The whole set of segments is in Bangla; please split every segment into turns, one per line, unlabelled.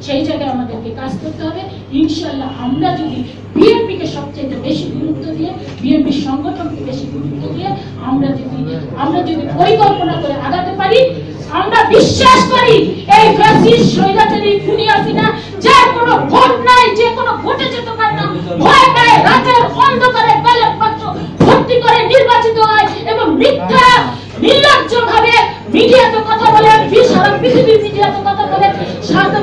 সেই জায়গায় আমাদেরকে কাজ করতে হবে। ইনশাআল্লাহ আমরা যদি বিএনপিকে সবচেয়ে বেশি গুরুত্ব দিয়ে, বিএনপি সংগঠনকে বেশি গুরুত্ব দিয়ে আমরা যদি পরিকল্পনা করে আগাতে পারি, আমরা বিশ্বাস করি এই ফ্যাসিস্ট স্বৈরাচারী খুনি হাসিনা যে কোনো ভোট নাই, যে কোনো ভোটে যেতে পারে না, ভয় পায় রাতের অন্ধকারে ব্যালট বাক্স ভর্তি করে নির্বাচিত হয় এবং মিথ্যা নির্লজ্জভাবে মিডিয়াতে কথা বলে, সারা পৃথিবীর মিডিয়াতে কথা বলে। সারা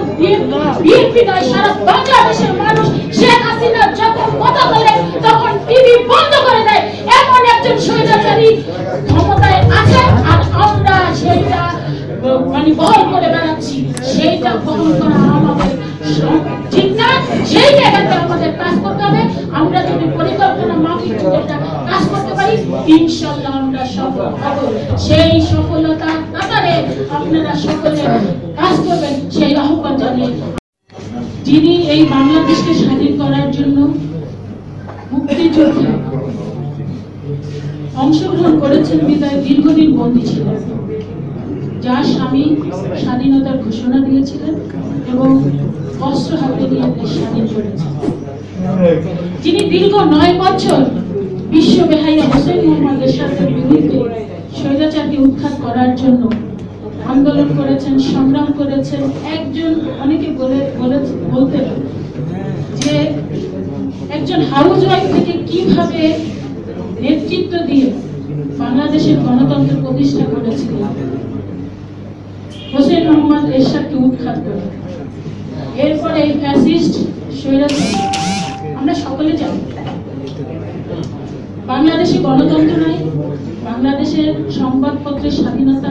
বিএনপি নয়, সারা বাংলাদেশের মানুষ শেখ হাসিনা যখন কথা বলে তখন টিভি বন্ধ করে দেয়। এমন একজন স্বৈরাচারী ক্ষমতায় আছে আর আমরা সেইটা বহন করে বেড়াচ্ছি। সেইটা বহন করা আমাদের ঠিক না। সেই জায়গাতে আমাদের কাজ করতে হবে। আমরা যদি পরিকল্পনা মাফিক কাজ করতে পারি, ইনশাআল্লাহ আমরা সফল হব। সেই সফলতা ব্যাপারে আপনারা সকলে কাজ করবেন সেই আহ্বান জানিয়ে, যিনি এই বাংলাদেশকে স্বাধীন করার জন্য মুক্তিযুদ্ধে অংশগ্রহণ করেছেন বিদায় দীর্ঘদিন বন্দী ছিলেন, যার স্বামী স্বাধীনতার ঘোষণা দিয়েছিলেন এবং অস্ত্র হাতে নিয়ে দেশ স্বাধীন করেছেন, যিনি দীর্ঘ 9 বছর বিশ্ব বেহাইয়া হোসেন মোহাম্মদ এরশাদের বিরুদ্ধে স্বৈরাচারকে উৎখাত করার জন্য আন্দোলন করেছেন, সংগ্রাম করেছেন। একজন অনেকে বলতে যে একজন হাউস ওয়াইফ থেকে কিভাবে নেতৃত্ব দিয়ে বাংলাদেশের গণতন্ত্র প্রতিষ্ঠা করেছিলেন হোসেন মোহাম্মদ এরশাদকে উৎখাত করে। এরপরে এই ফ্যাসিস্ট স্বৈরাচার আমরা সকলে জানি, বাংলাদেশে গণতন্ত্র নাই, বাংলাদেশের সংবাদপত্রের স্বাধীনতা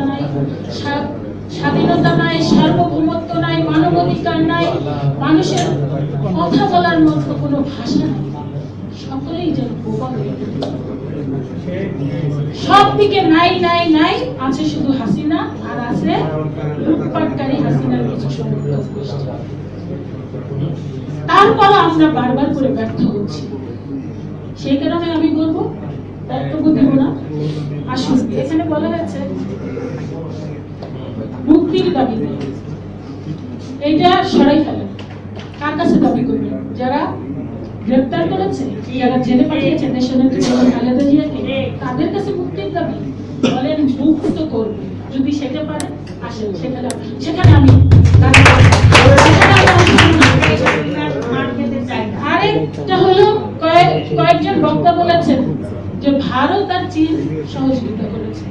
নাই, সার্বভৌমত্ব নাই, মানবাধিকার নাই, মানুষের কথা বলার মতো কোনো ভাষা নাই। সকলেই যেন বোবা হয়ে গেছে। সব দিকে নাই নাই নাই, আছে শুধু হাসিনা আর আছে লুটপাটকারী হাসিনার কিছু সমর্থক গোষ্ঠী। তারপর আমরা বারবার করে ব্যর্থ হচ্ছি। সেই কারণে আমি বলবো, বক্তব্য দিব না, আসুন। এখানে বলা হয়েছে মুক্তির দাবি, এইটা সরাই ফেলেন। কার কাছে দাবি করবেন? যারা গ্রেপ্তার করেছে, যারা জেলে পাঠিয়েছে দেশনেত্রী খালেদা জিয়াকে, তাদের কাছে মুক্তির দাবি বলেন, মুক্ত করবে। যদি সেটা পারে আসেন, সেখানে আমি আরেকটা হলো কয়েকজন বক্তা বলেছেন যে ভারত আর চীন সহযোগিতা করেছে।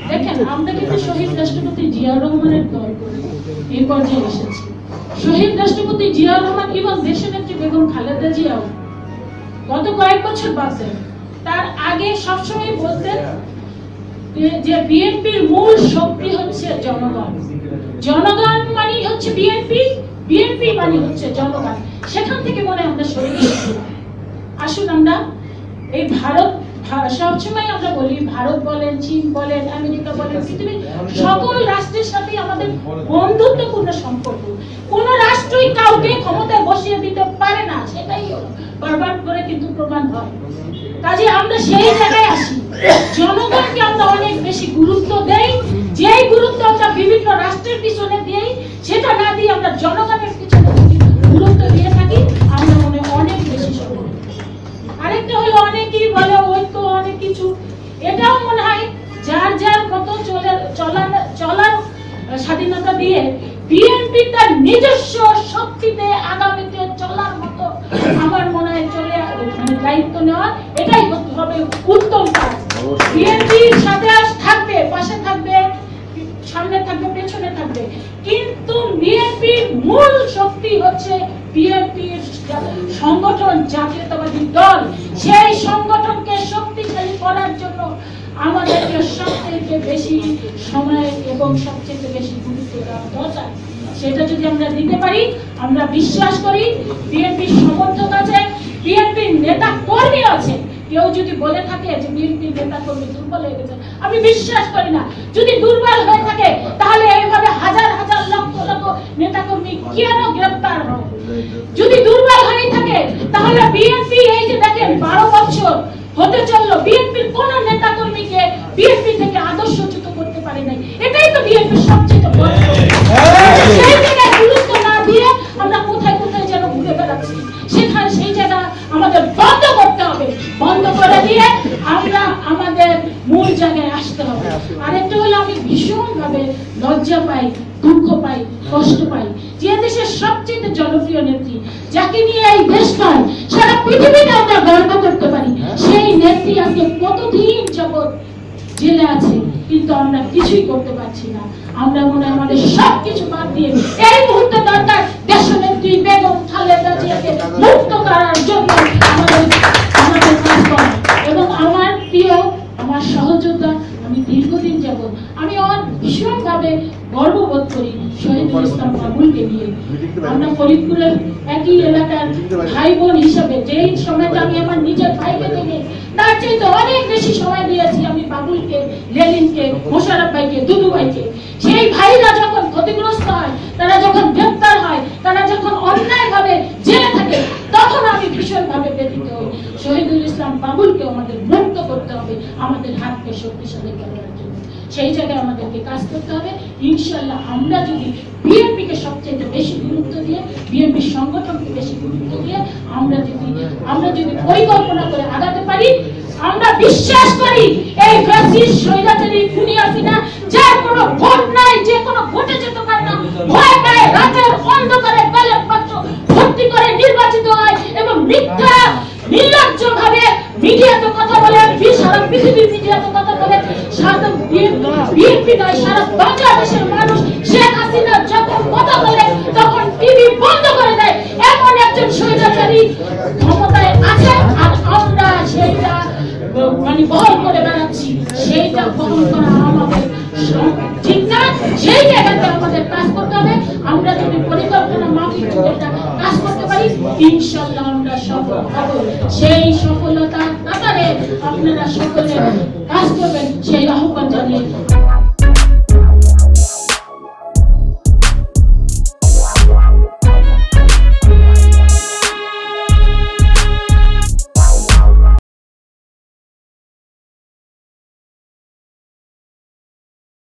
দেখেন, আমরা কিন্তু শহীদ রাষ্ট্রপতি জিয়াউর রহমানের দল করে এই পর্যায়ে এসেছি। শহীদ রাষ্ট্রপতি জিয়াউর রহমান এবং দেশনেত্রী বেগম খালেদা জিয়াও গত কয়েক বছর বাদে তার আগে সবসময় বলতেন যে বিএনপির মূল শক্তি হচ্ছে জনগণ, জনগণ মানে হচ্ছে বিএনপি, বিএনপি মানে হচ্ছে জনগণ। সেখান থেকে মনে আমরা সরে গেছি। আসুন আমরা এই ভারত, সবসময় আমরা বলি ভারত বলেন, চীন বলেন, আমেরিকা বলেন, পৃথিবীর সকল রাষ্ট্রের সাথে আমাদের বন্ধুত্বপূর্ণ সম্পর্ক। কোন রাষ্ট্রই কাউকে ক্ষমতায় বসিয়ে দিতে পারে না, সেটাই বারবার করে কিন্তু প্রমাণ হয়। কাজে আমরা সেই জায়গায় আসি, জনগণকে আমরা অনেক বেশি গুরুত্ব দেই। যেই গুরুত্ব আমরা বিভিন্ন রাষ্ট্রের পিছনে দিই, সেটা না দিয়ে আমরা জনগণের পিছনে গুরুত্ব দিয়ে থাকি, আমরা মনে অনেক বেশি সফল। আরেকটা হলো অনেকেই বলে ঐক্য অনেক কিছু, এটাও মনে হয় যার যার মতো চলার স্বাধীনতা দিয়ে বিএনপি তার নিজস্ব শক্তিতে আগামীতে চলার মতো আমার মনে হয় দায়িত্ব নেওয়া, এটাই হবে উত্তম কাজ। বিএনপির সাথে থাকবে, পাশে থাকবে, সামনে থাকবে, পেছনে থাকবে, কিন্তু বিএনপির মূল শক্তি হচ্ছে বিএনপির সংগঠন, জাতীয়তাবাদী দল। সেই সংগঠনকে শক্তিশালী করার জন্য আমাদেরকে সবচেয়ে বেশি সময় এবং সবচেয়ে বেশি গুরুত্ব দেওয়া দরকার। সেটা যদি আমরা দিতে পারি, আমরা বিশ্বাস করি বিএনপির সমর্থক আছে, বিএনপির নেতা কর্মী আছে। কেউ যদি বলে থাকে যে বিএনপির নেতা কর্মী দুর্বল হয়ে গেছে, আমি বিশ্বাস করি না। যদি দুর্বল হয়ে থাকে তাহলে এইভাবে হাজার হাজার লক্ষ লক্ষ নেতা কর্মী কেন গ্রেফতার হয়? যদি দুর্বল হয়ে থাকে তাহলে বিএনপি এই যে দেখেন 12 বছর হতে চললো, বিএনপির কোন নেতা কর্মীকে বিএনপি থেকে আদর্শচ্যুত করতে পারে নাই। করে দিয়ে আমরা আমাদের মূল জায়গায় আসতে হবে। আরেকটা হলো আমি ভীষণভাবে লজ্জা পাই, দুঃখ পাই, কষ্ট পাই যে দেশের সবচেয়ে জনপ্রিয় নেত্রী, যাকে নিয়ে এই দেশটায় সারা পৃথিবীতে আমরা গর্ব করতে পারি, সেই নেত্রী আজকে কতদিন যাবত জেলে আছে, কিন্তু আমরা কিছুই করতে পারছি না। আমরা মনে হয় আমাদের সবকিছু বাদ দিয়ে এই মুহূর্তে দরকার দেশনেত্রী বেগম খালেদা জিয়াকে মুক্ত করার জন্য আমাদের কাজ করা। এবং আমার প্রিয়, আমার সহযোদ্ধা, আমি দীর্ঘদিন যাবত আমি আমার ভীষণভাবে গর্ববোধ করি শহীদুল ইসলাম বাবুলকে নিয়ে। আমরা ফরিদপুরের একই এলাকার ভাই বোন হিসাবে যেই সময়টা আমি আমার নিজের ভাইকে দেখে তার চাইতে অনেক বেশি সময় দিয়েছি আমি বাবুলকে, লেলিনকে, মোশাররফ ভাইকে, দুদু ভাইকে। সেই ভাইরা যখন ক্ষতিগ্রস্ত হয়, তারা যখন গ্রেপ্তার হয়, তারা যখন অন্যায়ভাবে জেলে থাকে, তখন আমি ভীষণভাবে ব্যথিত হই। শহীদুল ইসলাম বাবুলকে আমাদের মুক্ত করতে হবে আমাদের হাতকে শক্তিশালী করার জন্য। সেই জায়গায় আমাদেরকে কাজ করতে হবে। ইনশাআল্লাহ আমরা যদি বিএনপিকে সবচেয়ে বেশি গুরুত্ব দিয়ে, বিএনপি সংগঠনকে বেশি গুরুত্ব দিয়ে আমরা যদি পরিকল্পনা করে আগাতে পারি, আমরা বিশ্বাস করি এই ফ্যাসিস্ট স্বৈরাচারী খুনি হাসিনা যার কোনো ভোট নাই, যে কোনো ভোটে যেতে পারে না, ভয় পায়, রাতের অন্ধকারে ব্যালট বাক্স ভর্তি করে নির্বাচিত হয় এবং মিথ্যা নির্লজ্জভাবে মিডিয়াতে কথা বলে, সারা পৃথিবীর মিডিয়াতে কথা বলে। সারা বিএনপি নয়, সারা বাংলাদেশের মানুষ শেখ হাসিনা যখন কথা বলে তখন টিভি বন্ধ করে দেয়। এমন একজন স্বৈরাচারী ক্ষমতায় আছে, আর আমরা সেইটা বহন করে বেড়াচ্ছি। সেইটা বহন করা আমাদের ঠিক না। সেই জায়গাতে আমাদের কাজ করতে হবে। আমরা যদি পরিকল্পনা মাফিক কাজ করতে পারি, ইনশাআল্লাহ আমরা সফল হব। সেই সফলতার ব্যাপারে আপনারা সকলে কাজ করবেন, সেই